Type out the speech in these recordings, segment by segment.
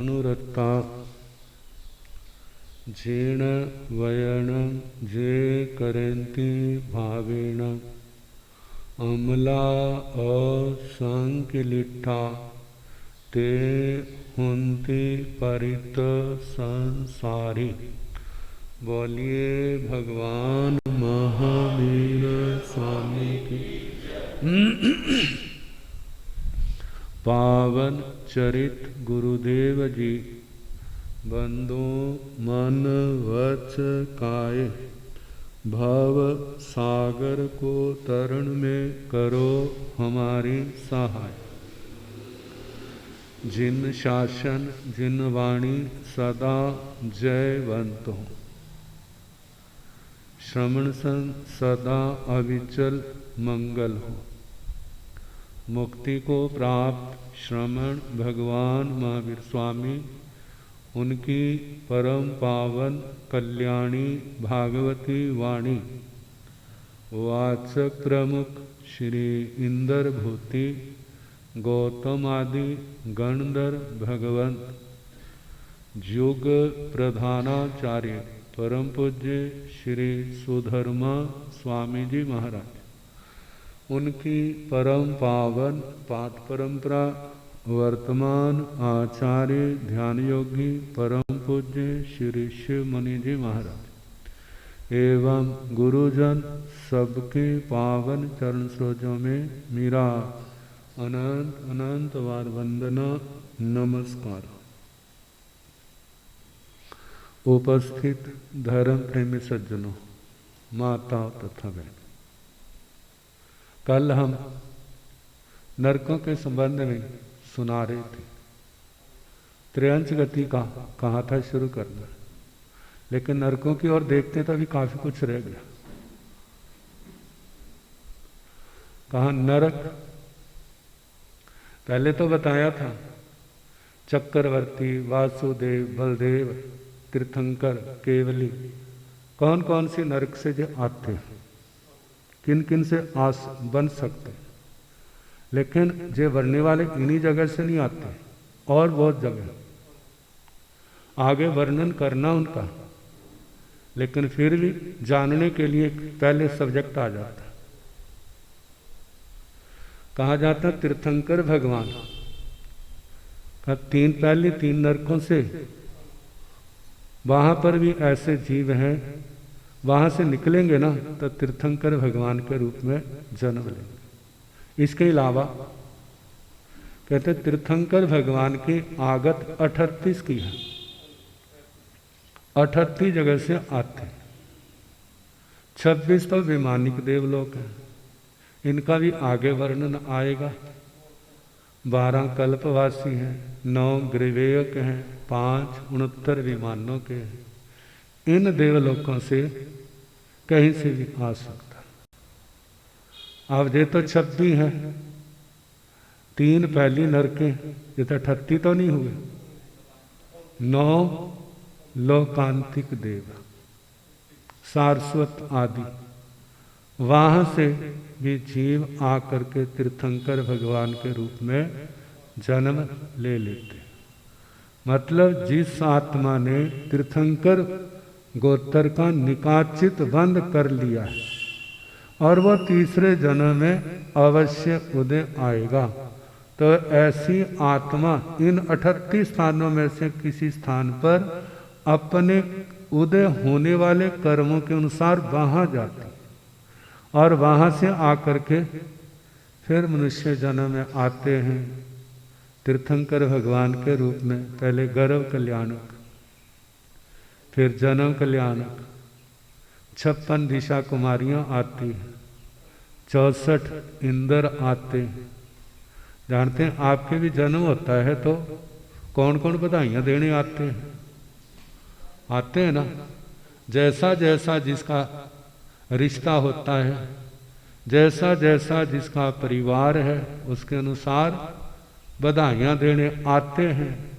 अनुरक्ता जीर्ण वयन जे करंती भावेन अमला असंकिलिठा ते हुंती परित संसारी। बोलिए भगवान महावीर स्वामी की। पावन चरित गुरुदेव जी बंदो मन वच काये, भव सागर को तरण में करो हमारी सहाय। जिन शासन जिन वाणी सदा जयवंत हो, श्रवण सन सदा अविचल मंगल हो। मुक्ति को प्राप्त श्रमण भगवान महावीर स्वामी, उनकी परम पावन कल्याणी भागवती वाणी वाचक प्रमुख श्री इंद्र भूति गौतम आदि गणधर भगवंत, युग प्रधानाचार्य परम पूज्य श्री सुधर्मा स्वामी जी महाराज, उनकी परम पावन पाठ परंपरा वर्तमान आचार्य ध्यान योगी परम पूज्य श्री शिव मुनि जी महाराज एवं गुरुजन सबके पावन चरण सरोजों में मेरा अनंत अनंत बार वंदना नमस्कार। उपस्थित धर्म प्रेमी सज्जनों, माता तथा बहन, कल हम नरकों के संबंध में सुना रहे थे। त्रयंच गति का कहा था शुरू करना, लेकिन नरकों की ओर देखते तो अभी काफी कुछ रह गया। कहा नरक, पहले तो बताया था चक्रवर्ती, वासुदेव, बलदेव, तीर्थंकर, केवली, कौन कौन सी नरक से जो आते हैं, किन किन से आस बन सकते, लेकिन जे बढ़ने वाले इन्हीं जगह से नहीं आते, और बहुत जगह आगे वर्णन करना उनका, लेकिन फिर भी जानने के लिए पहले सब्जेक्ट आ जाता है। कहा जाता तीर्थंकर भगवान का पहले तीन नरकों से, वहां पर भी ऐसे जीव हैं, वहां से निकलेंगे ना तो तीर्थंकर भगवान के रूप में जन्म लेंगे। इसके अलावा कहते तीर्थंकर भगवान की आगत 38 की है, 38 जगह से आते हैं। 26 तो वैमानिक देवलोक है, इनका भी आगे वर्णन आएगा। 12 कल्पवासी हैं, 9 ग्रीवेयक हैं, 5 69 विमानों के हैं। इन देवलोकों से कहीं से भी आ सकता। अब ये तो 26 है, 3 पहली नरके, ये तो 38 तो नहीं हुए। 9 लोकांतिक देव, सारस्वत आदि, वहां से भी जीव आकर के तीर्थंकर भगवान के रूप में जन्म ले लेते। मतलब जिस आत्मा ने तीर्थंकर गोत्र का निकाचित बंद कर लिया है और वह तीसरे जन्म में अवश्य उदय आएगा, तो ऐसी आत्मा इन 38 स्थानों में से किसी स्थान पर अपने उदय होने वाले कर्मों के अनुसार वहां जाती और वहां से आकर के फिर मनुष्य जन्म में आते हैं तीर्थंकर भगवान के रूप में। पहले गर्भ कल्याणक, फिर जन्म कल्याणक, 56 दिशा कुमारियां आती हैं, 64 इंद्र आते हैं। जानते हैं आपके भी जन्म होता है तो कौन कौन बधाइयां देने आते हैं? आते हैं ना। जैसा जैसा जिसका रिश्ता होता है, जैसा जैसा जिसका परिवार है, उसके अनुसार बधाइयां देने आते हैं।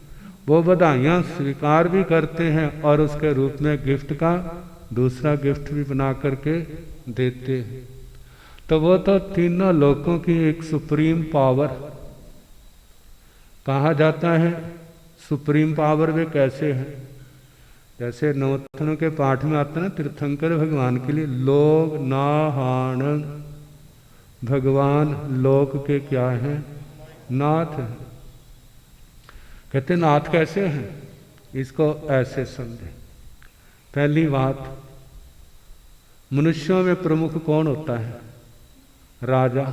वो बधाइयां स्वीकार भी करते हैं और उसके रूप में गिफ्ट का दूसरा गिफ्ट भी बना करके देते हैं। तो वो तो तीनों लोकों की एक सुप्रीम पावर, कहा जाता है सुप्रीम पावर वे कैसे हैं। जैसे नवोत्थनों के पाठ में आता है ना, तीर्थंकर भगवान के लिए लोक नाहाण, भगवान लोक के क्या हैं, नाथ हैं। कहते नाथ कैसे हैं, इसको ऐसे समझे। पहली बात, मनुष्यों में प्रमुख कौन होता है, राजा।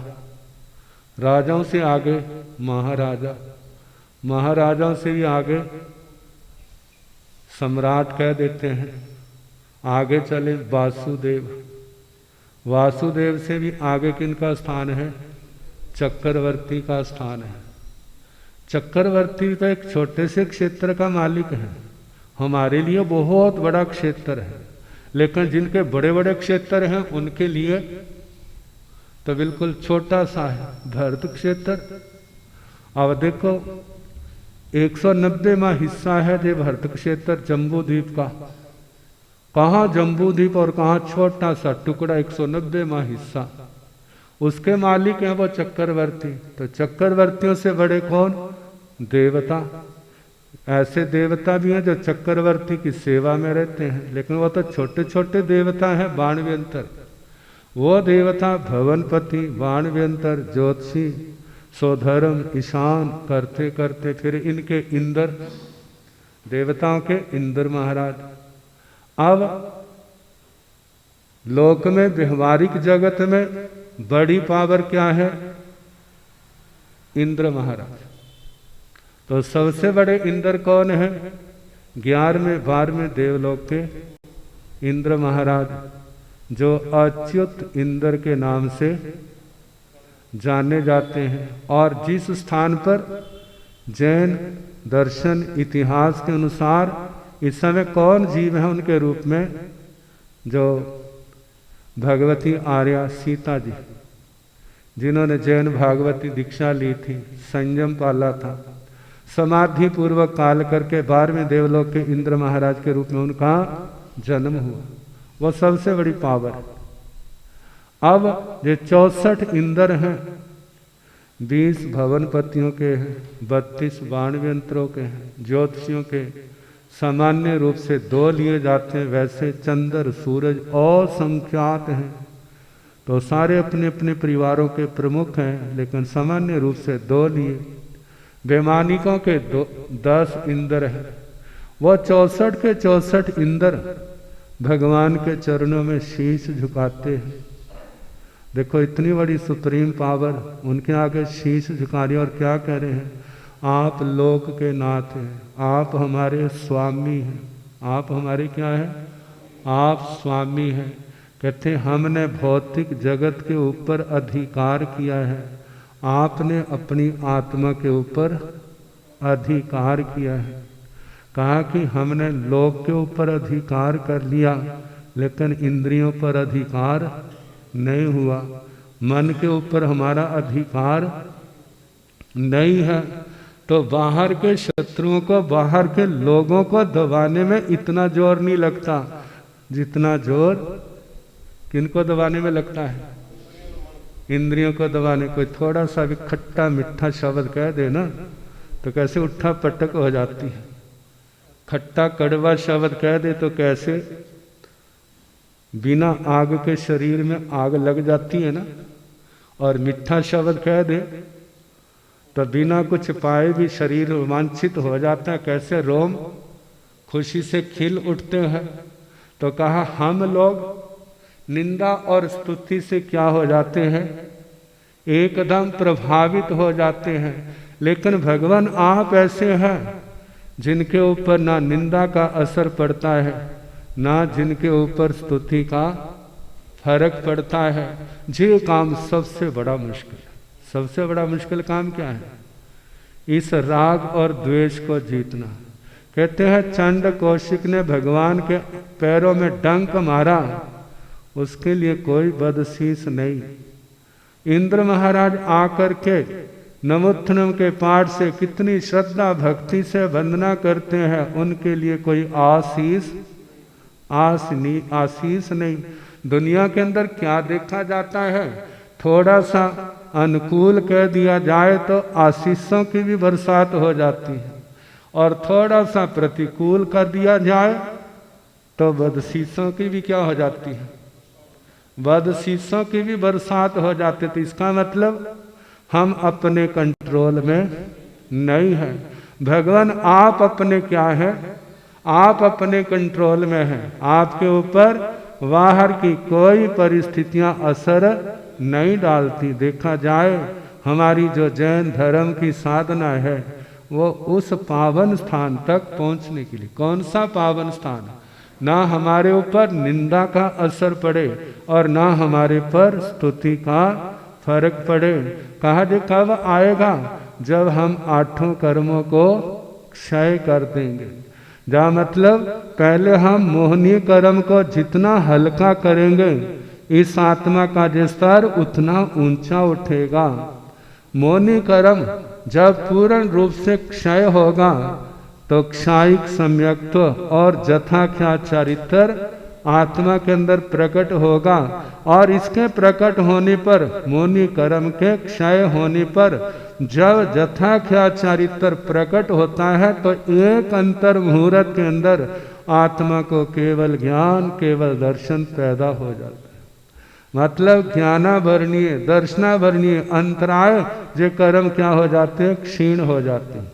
राजाओं से आगे महाराजा, महाराजाओं से भी आगे सम्राट कह देते हैं। आगे चले वासुदेव, वासुदेव से भी आगे किनका स्थान है, चक्रवर्ती का स्थान है। चक्रवर्ती तो एक छोटे से क्षेत्र का मालिक है, हमारे लिए बहुत बड़ा क्षेत्र है, लेकिन जिनके बड़े बड़े क्षेत्र हैं उनके लिए तो बिल्कुल छोटा सा है भरत क्षेत्र। अब देखो 190वां हिस्सा है जो भरत क्षेत्र जम्बू द्वीप का। कहाँ जम्बू द्वीप और कहाँ छोटा सा टुकड़ा 190वां हिस्सा, उसके मालिक हैं वो चक्रवर्ती। तो चक्रवर्तियों से बड़े कौन, देवता। ऐसे देवता भी हैं जो चक्रवर्ती की सेवा में रहते हैं, लेकिन वो तो छोटे छोटे देवता हैं, बाणव्यंतर। वो देवता भवनपति, बाणव्यंतर, ज्योतिषी, स्वधर्म, ईशान करते करते फिर इनके इंद्र, देवताओं के इंद्र महाराज। अब लोक में व्यवहारिक जगत में बड़ी पावर क्या है, इंद्र महाराज। तो सबसे बड़े इंद्र कौन है, 11वें 12वें देवलोक के इंद्र महाराज, जो अच्युत इंद्र के नाम से जाने जाते हैं। और जिस स्थान पर जैन दर्शन इतिहास के अनुसार इस समय कौन जीव है उनके रूप में, जो भगवती आर्या सीता जी, जिन्होंने जैन भागवती दीक्षा ली थी, संयम पाला था, समाधि पूर्वक काल करके 12वें देवलोक के इंद्र महाराज के रूप में उनका जन्म हुआ। वो सबसे बड़ी पावर है। अब ये 64 इंद्र हैं, 20 भवनपतियों के हैं, 32 बाणव्यंतरों के हैं, ज्योतिषियों के सामान्य रूप से 2 लिए जाते हैं। वैसे चंद्र सूरज असंख्यात हैं, तो सारे अपने अपने परिवारों के प्रमुख हैं, लेकिन सामान्य रूप से 2 लिए। वैमानिकों के 10 इंद्र हैं। वह 64 के 64 इंद्र भगवान के चरणों में शीश झुकाते हैं। देखो इतनी बड़ी सुप्रीम पावर, उनके आगे शीश झुका रही, और क्या कह रहे हैं, आप लोक के नाथ हैं, आप हमारे स्वामी हैं। आप हमारे क्या हैं, आप स्वामी हैं। कहते हमने भौतिक जगत के ऊपर अधिकार किया है, आपने अपनी आत्मा के ऊपर अधिकार किया है। कहा कि हमने लोक के ऊपर अधिकार कर लिया, लेकिन इंद्रियों पर अधिकार नहीं हुआ, मन के ऊपर हमारा अधिकार नहीं है। तो बाहर के शत्रुओं को, बाहर के लोगों को दबाने में इतना जोर नहीं लगता जितना जोर किनको दबाने में लगता है, इंद्रियों को दबाने। कोई थोड़ा सा भी खट्टा मीठा शब्द कह दे ना तो कैसे उठा पटक हो जाती है। खट्टा कड़वा शब्द कह दे तो कैसे बिना आग के शरीर में आग लग जाती है ना। और मीठा शब्द कह दे तो बिना कुछ पाए भी शरीर रोमांचित हो जाता है, कैसे रोम खुशी से खिल उठते हैं। तो कहा हम लोग निंदा और स्तुति से क्या हो जाते हैं, एकदम प्रभावित हो जाते हैं। लेकिन भगवान आप ऐसे हैं जिनके ऊपर ना निंदा का असर पड़ता है, ना जिनके ऊपर स्तुति का फर्क पड़ता है। ये काम सबसे बड़ा मुश्किल है। सबसे बड़ा मुश्किल काम क्या है, इस राग और द्वेष को जीतना। कहते हैं चंड कौशिक ने भगवान के पैरों में डंक मारा, उसके लिए कोई बदशीस नहीं। इंद्र महाराज आकर के नमोत्थनम के पाठ से कितनी श्रद्धा भक्ति से वंदना करते हैं, उनके लिए कोई आशीष नहीं। दुनिया के अंदर क्या देखा जाता है, थोड़ा सा अनुकूल कह दिया जाए तो आशीषों की भी बरसात हो जाती है, और थोड़ा सा प्रतिकूल कर दिया जाए तो बदशीशों की भी क्या हो जाती है, बदशीशों की भी बरसात हो जाती। तो इसका मतलब हम अपने कंट्रोल में नहीं है। भगवान आप अपने क्या है, आप अपने कंट्रोल में हैं। आपके ऊपर बाहर की कोई परिस्थितियां असर नहीं डालती। देखा जाए हमारी जो जैन धर्म की साधना है वो उस पावन स्थान तक पहुंचने के लिए, कौन सा पावन स्थान, ना हमारे ऊपर निंदा का असर पड़े और ना हमारे पर स्तुति का फर्क पड़े। कहा जे कब आएगा, जब हम आठों कर्मों को क्षय कर देंगे। जा मतलब पहले हम मोहनीय कर्म को जितना हल्का करेंगे इस आत्मा का जो स्तर उतना ऊंचा उठेगा। मोहनीय कर्म जब पूर्ण रूप से क्षय होगा तो क्षायिक सम्यक्त्व और जथाख्या चरित्र आत्मा के अंदर प्रकट होगा। और इसके प्रकट होने पर, मोहनीय कर्म के क्षय होने पर जब जथाख्या चरित्र प्रकट होता है तो एक अंतर मुहूर्त के अंदर आत्मा को केवल ज्ञान, केवल दर्शन पैदा हो जाता है। मतलब ज्ञानाभरणीय, दर्शनाभरणीय अंतराय जो कर्म क्या हो जाते हैं, क्षीण हो जाते हैं।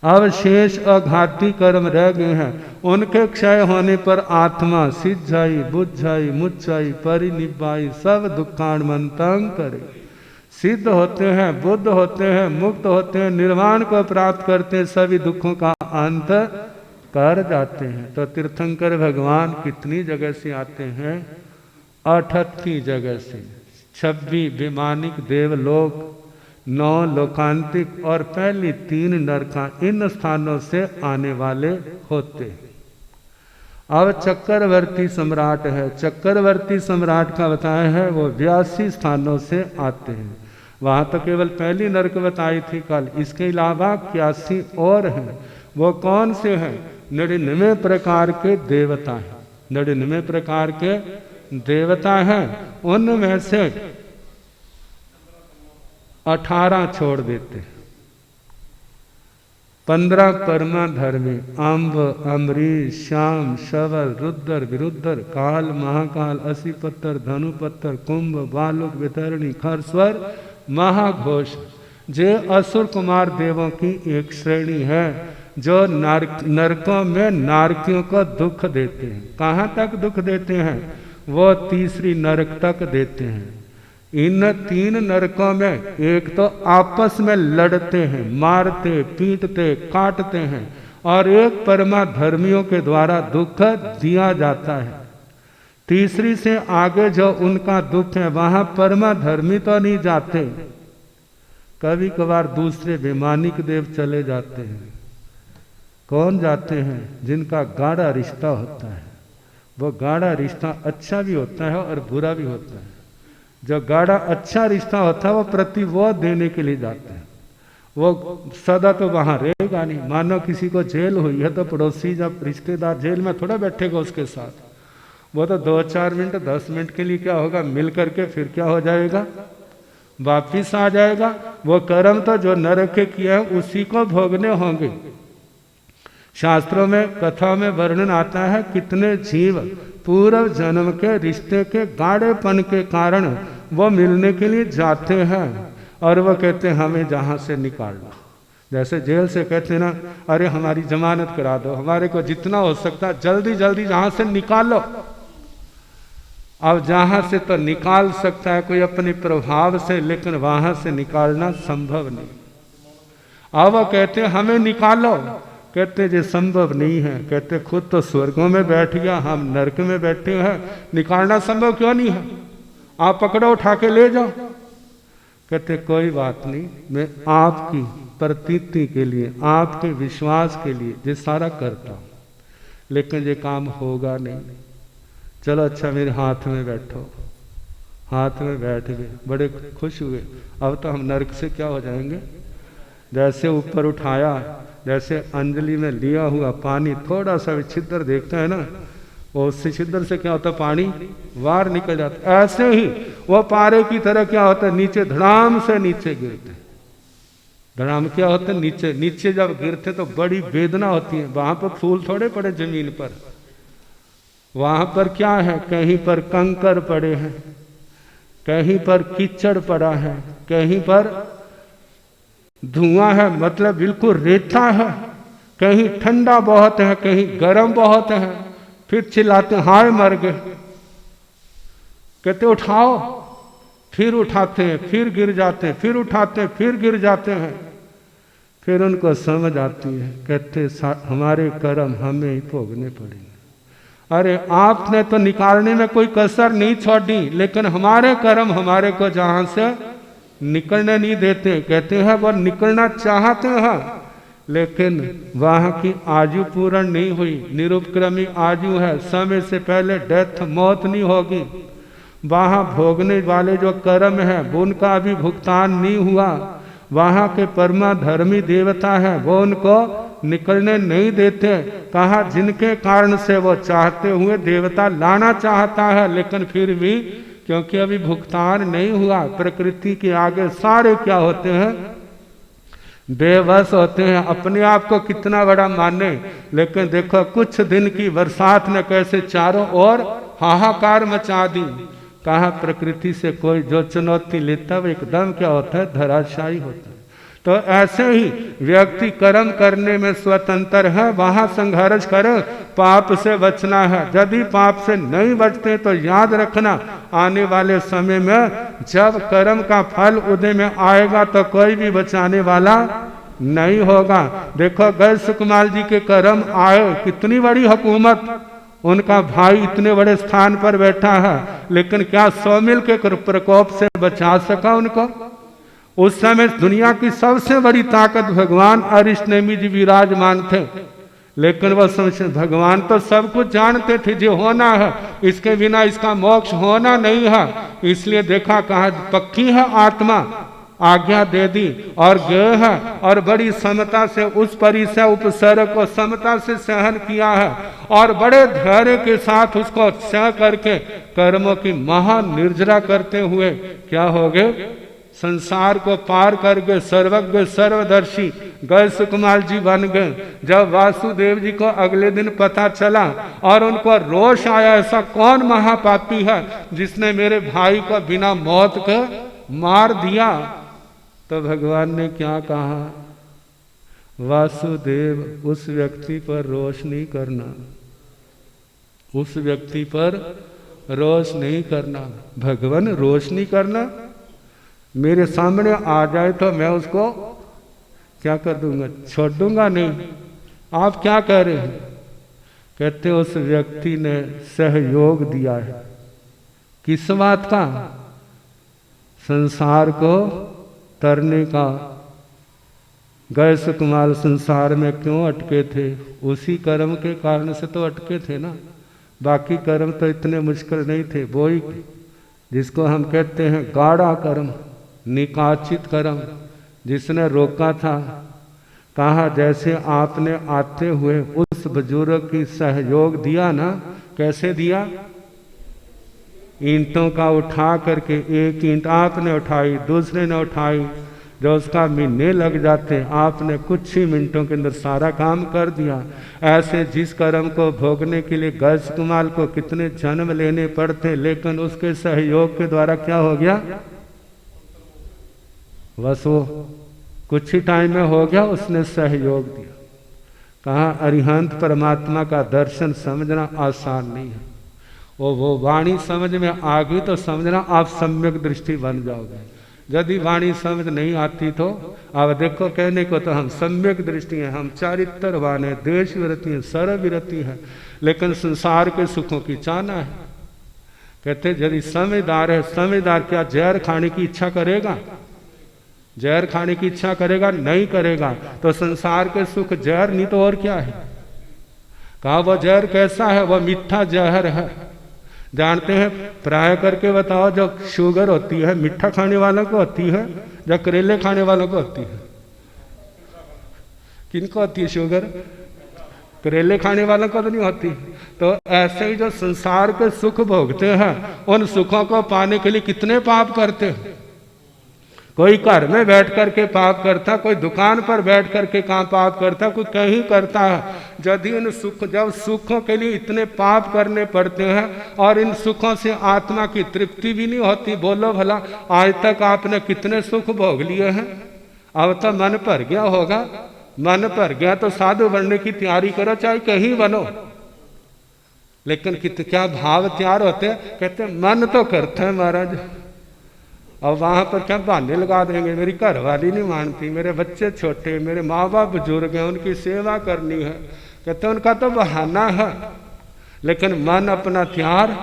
अब शेष अघाती कर्म रह गए हैं, उनके क्षय होने पर आत्मा सिद्धाई, बुझाई, मुच्चाई, परिनिब्बाई सब दुखाणमंतं करे, सिद्ध होते हैं, बुद्ध होते हैं, मुक्त होते हैं, निर्वाण को प्राप्त करते हैं, सभी दुखों का अंत कर जाते हैं। तो तीर्थंकर भगवान कितनी जगह से आते हैं, 38 जगह से, 26 विमानिक देवलोक, 9 लोकांतिक और पहली 3 नरका, इन स्थानों से आने वाले होते हैं। अब चक्रवर्ती सम्राट है, चक्रवर्ती सम्राट का बताया है वो 82 स्थानों से आते हैं। वहां तो केवल पहली नरक बताई थी कल, इसके अलावा 81 और हैं। वो कौन से हैं, 99 प्रकार के देवता हैं, 99 प्रकार के देवता हैं। उनमें से 18 छोड़ देते, 15 परमा धर्मी, अम्ब, अमरीश, श्याम, शवल, रुद्र, विरुद्र, काल, महाकाल, असीपत्तर, धनुपत्तर, कुंभ, बालुक, वितरणी, खरस्वर, महाघोष, जे असुर कुमार देवों की एक श्रेणी है जो नरकों में नारकियों को दुख देते हैं। कहाँ तक दुख देते हैं, वो तीसरी नरक तक देते हैं। इन 3 नरकों में एक तो आपस में लड़ते हैं, मारते, पीटते, काटते हैं, और एक परमा धर्मियों के द्वारा दुख दिया जाता है। तीसरी से आगे जो उनका दुख है वहां परमा धर्मी तो नहीं जाते, कभी कभार दूसरे वैमानिक देव चले जाते हैं। कौन जाते हैं, जिनका गाढ़ा रिश्ता होता है। वो गाढ़ा रिश्ता अच्छा भी होता है और बुरा भी होता है। जो गाढ़ा अच्छा रिश्ता होता है वो प्रतिवोध देने के लिए जाते हैं। वो सदा तो वहां रहेगा नहीं। मानो किसी को जेल हुई है तो पड़ोसी जब रिश्तेदार जेल में थोड़ा बैठेगा उसके साथ, वो तो 2-4 मिनट 10 मिनट के लिए क्या होगा, मिल करके फिर क्या हो जाएगा, वापिस आ जाएगा। वो कर्म तो जो नरक के किए हैं उसी को भोगने होंगे। शास्त्रों में कथा में वर्णन आता है कितने जीव पूर्व जन्म के रिश्ते के गाढ़ेपन के कारण वो मिलने के लिए जाते हैं और वो कहते हैं हमें जहाँ से निकाल लो। जैसे जेल से कहते हैं ना, अरे हमारी जमानत करा दो, हमारे को जितना हो सकता जल्दी जल्दी जहाँ से निकालो। अब जहाँ से तो निकाल सकता है कोई अपने प्रभाव से, लेकिन वहाँ से निकालना संभव नहीं। अब वो कहते हैं हमें निकालो, कहते जो संभव नहीं है। कहते खुद तो स्वर्गों में बैठ गया, हम नरक में बैठे हैं, निकालना संभव क्यों नहीं है, आप पकड़ो उठा के ले जाओ। कहते कोई बात नहीं, मैं आपकी प्रतीति के लिए, आपके विश्वास के लिए ये सारा करता हूँ, लेकिन ये काम होगा नहीं। चलो अच्छा मेरे हाथ में बैठो। हाथ में बैठ गए, बड़े खुश हुए। अब तो हम नरक से क्या हो जाएंगे। जैसे ऊपर उठाया, जैसे अंजलि में लिया हुआ पानी थोड़ा सा भी छिद्र देखता है ना, वो उससे छिद्र से क्या होता है, पानी बाहर निकल जाता है। ऐसे ही वो पारे की तरह क्या होता है, नीचे धड़ाम से नीचे गिरते। धड़ाम क्या होता है, नीचे नीचे जब गिरते तो बड़ी वेदना होती है। वहां पर फूल थोड़े पड़े जमीन पर, वहां पर क्या है, कहीं पर कंकर पड़े हैं, कहीं पर कीचड़ पड़ा है, कहीं पर धुआं है, मतलब बिल्कुल रेता है, कहीं ठंडा बहुत है, कहीं गर्म बहुत है। फिर चिल्लाते हाय मर गए, कहते उठाओ, फिर उठाते हैं, फिर गिर जाते हैं, फिर उठाते हैं, फिर गिर जाते हैं। फिर उनको समझ आती है, कहते हमारे कर्म हमें ही भोगने पड़ेंगे। अरे आपने तो निकालने में कोई कसर नहीं छोड़ी, लेकिन हमारे कर्म हमारे को जहां से निकलने नहीं देते। कहते हैं वो निकलना चाहते हैं, लेकिन वहां की आयु पूर्ण नहीं हुई, निरुपक्रमी आयु है, समय से पहले डेथ मौत नहीं होगी। वहां भोगने वाले जो कर्म है उनका अभी भुगतान नहीं हुआ। वहां के परमा धर्मी देवता है वो उनको निकलने नहीं देते। कहा जिनके कारण से वो चाहते हुए देवता लाना चाहता है, लेकिन फिर भी क्योंकि अभी भुगतान नहीं हुआ, प्रकृति के आगे सारे क्या होते हैं, बेबस होते हैं। अपने आप को कितना बड़ा माने, लेकिन देखो कुछ दिन की बरसात ने कैसे चारों ओर हाहाकार मचा दी। कहा प्रकृति से कोई जो चुनौती लेता वो एकदम क्या होता है, धराशायी होता है। तो ऐसे ही व्यक्ति कर्म करने में स्वतंत्र है, वहां संघर्ष करे, पाप से बचना है। यदि पाप से नहीं बचते तो याद रखना आने वाले समय में जब कर्म का फल उदय में आएगा तो कोई भी बचाने वाला नहीं होगा। देखो गए सुकुमार जी के कर्म आए, कितनी बड़ी हुकूमत, उनका भाई इतने बड़े स्थान पर बैठा है, लेकिन क्या 100 मील के प्रकोप से बचा सका उनको? उस समय दुनिया की सबसे बड़ी ताकत भगवान अरिष्टनेमी जी विराजमान थे, लेकिन वह समझ भगवान तो सब कुछ जानते थे जो होना है, इसके बिना इसका मोक्ष होना नहीं है। इसलिए देखा कहा पक्की है आत्मा, आज्ञा दे दी और गए है, और बड़ी समता से उस परिसर उपसर्ग को समता से सहन किया है, और बड़े धैर्य के साथ उसको सह करके कर्मों की महानिर्जरा करते हुए क्या हो गए, संसार को पार करके सर्वज्ञ सर्वदर्शी गए सुकुमार जी बन गए। जब वासुदेव जी को अगले दिन पता चला और उनको रोष आया, ऐसा कौन महापापी है जिसने मेरे भाई को बिना मौत के मार दिया, तो भगवान ने क्या कहा, वासुदेव उस व्यक्ति पर रोष नहीं करना, उस व्यक्ति पर रोष नहीं करना। भगवान रोष नहीं करना, मेरे सामने आ जाए तो मैं उसको क्या कर दूंगा, छोड़ दूंगा नहीं। आप क्या कह रहे हैं? कहते उस व्यक्ति ने सहयोग दिया है, किस बात का, संसार को तरने का। गए सुकुमार संसार में क्यों अटके थे, उसी कर्म के कारण से तो अटके थे ना, बाकी कर्म तो इतने मुश्किल नहीं थे। वो ही जिसको हम कहते हैं गाढ़ा कर्म, निकाचित कर्म, जिसने रोका था। कहा जैसे आपने आते हुए उस बुजुर्ग की सहयोग दिया ना, कैसे दिया, ईंटों का उठा करके, एक ईंट आपने उठाई, दूसरे ने उठाई, जो उसका महीने लग जाते आपने कुछ ही मिनटों के अंदर सारा काम कर दिया। ऐसे जिस कर्म को भोगने के लिए गज कुमार को कितने जन्म लेने पड़ते, लेकिन उसके सहयोग के द्वारा क्या हो गया, बस वो कुछ ही टाइम में हो गया, उसने सहयोग दिया। कहा अरिहंत परमात्मा का दर्शन समझना आसान नहीं है, वो वाणी समझ में आ गई तो समझना आप सम्यक दृष्टि बन जाओगे। यदि वाणी समझ नहीं आती तो अब देखो, कहने को तो हम सम्यक दृष्टि हैं, हम चारित्रवान है, देश विरति है, सर्व विरति है, लेकिन संसार के सुखों की चाहना है। कहते यदि समझदार है, समझदार क्या जहर खाने की इच्छा करेगा, जहर खाने की इच्छा करेगा, नहीं करेगा तो संसार के सुख जहर नहीं तो और क्या है। कहा वो जहर कैसा है, वह मीठा जहर है। जानते हैं, प्राय करके बताओ, जो शुगर होती है मीठा खाने वालों को होती है, जो करेले खाने वालों को होती है, किनको होती है शुगर, करेले खाने वालों को तो नहीं होती। तो ऐसे ही जो संसार के सुख भोगते हैं, उन सुखों को पाने के लिए कितने पाप करते हैं। कोई घर में बैठ करके पाप करता, कोई दुकान पर बैठ करके कहाँ पाप करता, कोई कहीं करता है। यदि इन सुख, जब सुखों के लिए इतने पाप करने पड़ते हैं और इन सुखों से आत्मा की तृप्ति भी नहीं होती, बोलो भला आज तक आपने कितने सुख भोग लिए हैं? अब तो मन भर गया होगा। मन भर गया तो साधु बनने की तैयारी करो, चाहे कहीं बनो। लेकिन क्या भाव तैयार होते हैं? कहते हैं मन तो करते हैं महाराज, और वहां पर क्या बहाने लगा देंगे, मेरी घर वाली नहीं मानती, मेरे बच्चे छोटे, मेरे माँ बाप बुजुर्ग हैं, उनकी सेवा करनी है। कहते हैं उनका तो बहाना है, लेकिन मन अपना तैयार,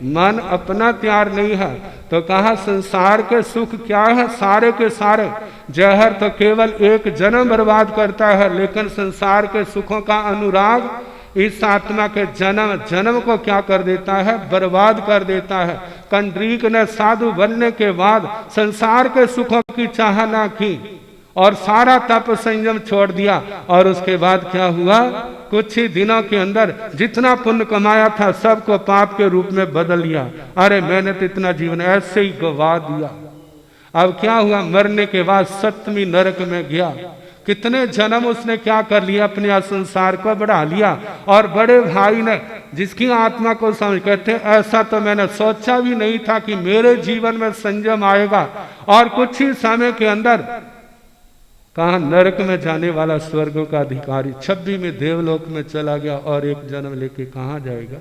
मन अपना तैयार नहीं है। तो कहा संसार के सुख क्या है? सारे के सारे जहर तो केवल एक जन्म बर्बाद करता है, लेकिन संसार के सुखों का अनुराग इस आत्मा के जन्म जन्म को क्या कर देता है? बर्बाद कर देता है। कंडरीक ने साधु बनने के बाद संसार के सुखों की चाहना की और सारा तप संयम छोड़ दिया, और उसके बाद क्या हुआ? कुछ ही दिनों के अंदर जितना पुण्य कमाया था सबको पाप के रूप में बदल लिया। अरे मैंने तो इतना जीवन ऐसे ही गवा दिया। अब क्या हुआ? मरने के बाद 7वीं नरक में गया। कितने जन्म उसने क्या कर लिया? अपने संसार को बढ़ा लिया। और बड़े भाई ने जिसकी आत्मा को समझ, कहते ऐसा तो मैंने सोचा भी नहीं था कि मेरे जीवन में संयम आएगा, और कुछ ही समय के अंदर कहा नरक में जाने वाला स्वर्ग का अधिकारी 26 में देवलोक में चला गया, और एक जन्म लेके कहाँ जाएगा?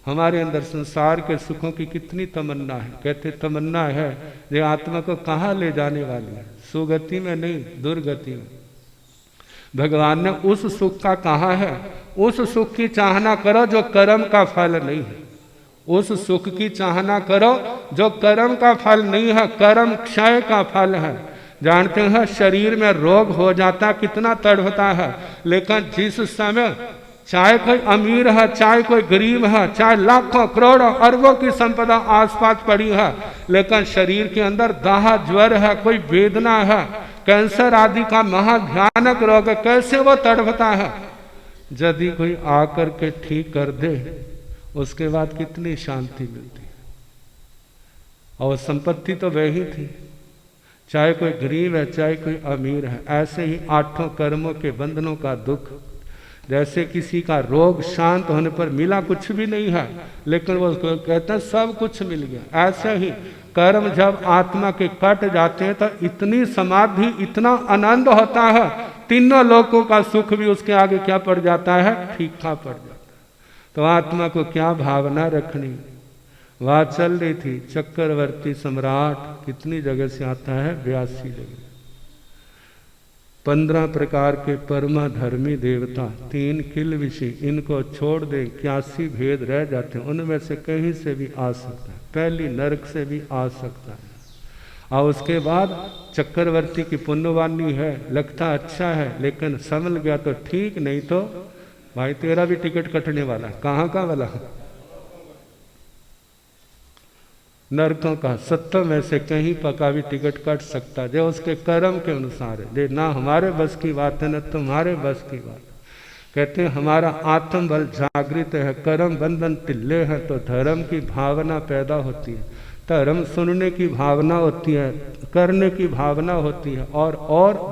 हमारे अंदर संसार के सुखों की कितनी तमन्ना है। कहते तमन्ना है ये आत्मा को कहाँ ले जाने वाली है? सुगति में नहीं, दुर्गति में। भगवान ने उस सुख का कहा है, उस सुख की चाहना करो जो कर्म का फल नहीं है। उस सुख की चाहना करो जो कर्म का फल नहीं है, कर्म क्षय का फल है। जानते हैं शरीर में रोग हो जाता कितना तड़पता है, लेकिन जिस समय चाहे कोई अमीर है, चाहे कोई गरीब है, चाहे लाखों करोड़ों अरबों की संपदा आसपास पड़ी है, लेकिन शरीर के अंदर दाह, ज्वर है, कोई वेदना है, कैंसर आदि का महाभयानक रोग है, कैसे वो तड़पता है। यदि कोई आकर के ठीक कर दे उसके बाद कितनी शांति मिलती है। और संपत्ति तो वही थी, चाहे कोई गरीब है चाहे कोई अमीर है। ऐसे ही 8 कर्मों के बंधनों का दुख, जैसे किसी का रोग शांत होने पर मिला कुछ भी नहीं है, लेकिन वो कहते हैं सब कुछ मिल गया। ऐसे ही कर्म जब आत्मा के कट जाते हैं तो इतनी समाधि, इतना आनंद होता है, तीनों लोगों का सुख भी उसके आगे क्या पड़ जाता है? फीका पड़ जाता है। तो आत्मा को क्या भावना रखनी। वहां चल रही थी चक्रवर्ती सम्राट, कितनी जगह से आता है? 82 जगह। 15 प्रकार के परमा धर्मी देवता, 3 किल विषय, इनको छोड़ दे 81 भेद रह जाते हैं। उनमें से कहीं से भी आ सकता है, पहली नरक से भी आ सकता है। और उसके बाद चक्रवर्ती की पुण्यवानी है, लगता अच्छा है, लेकिन संभल गया तो ठीक, नहीं तो भाई तेरा भी टिकट कटने वाला है। कहाँ का वाला? नरकों का। 7 में से कहीं पका भी टिकट कट सकता है, जो उसके कर्म के अनुसार है। जे ना हमारे बस की बात है, ना तुम्हारे बस की बात। कहते हैं हमारा आत्म बल जागृत है, कर्म बंधन टिल्ले हैं, तो धर्म की भावना पैदा होती है, धर्म सुनने की भावना होती है, करने की भावना होती है, और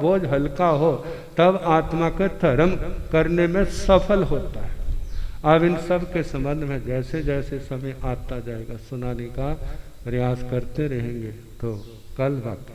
बोझ हल्का हो तब आत्मा का धर्म करने में सफल होता है। अब इन सब के संबंध में जैसे जैसे समय आता जाएगा सुनाने का प्रयास करते रहेंगे। तो कल वाक्य